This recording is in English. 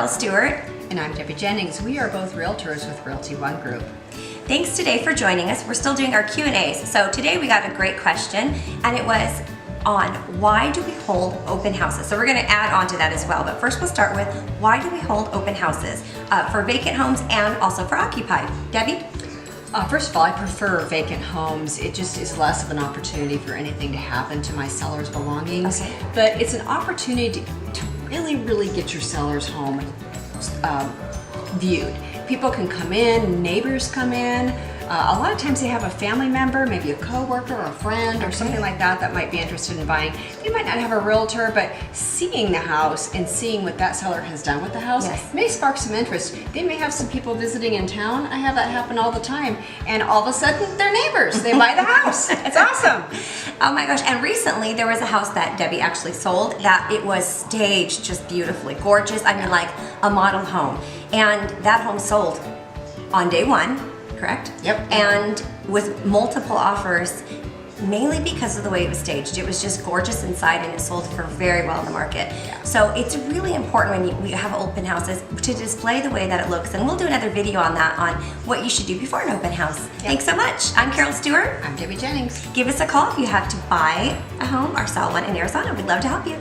Carol Stuart. And I'm Debbie Jennings. We are both realtors with Realty One Group. Thanks today for joining us. We're still doing our Q&As. So today we got a great question, and it was on why do we hold open houses? So we're going to add on to that as well. But first we'll start with why do we hold open houses for vacant homes and also for occupied? Debbie? First of all, I prefer vacant homes. It just is less of an opportunity for anything to happen to my seller's belongings. Okay. But it's an opportunity to really get your seller's home viewed. People can come in, neighbors come in. A lot of times they have a family member, maybe a coworker or a friend or something like that that might be interested in buying. They might not have a realtor, but seeing the house and seeing what that seller has done with the house may spark some interest. They may have some people visiting in town. I have that happen all the time. And all of a sudden, they're neighbors. They buy the house. It's awesome. Oh my gosh, and recently there was a house that Debbie actually sold that it was staged just beautifully, gorgeous. I mean, like a model home. And that home sold on day one, correct? Yep. And with multiple offers, mainly because of the way it was staged. It was just gorgeous inside and it sold for very well in the market. Yeah. So it's really important when we have open houses to display the way that it looks. And we'll do another video on that, on what you should do before an open house. Yep. Thanks so much. I'm Carol Stuart. I'm Debbie Jennings. Give us a call if you have to buy a home or sell one in Arizona. We'd love to help you.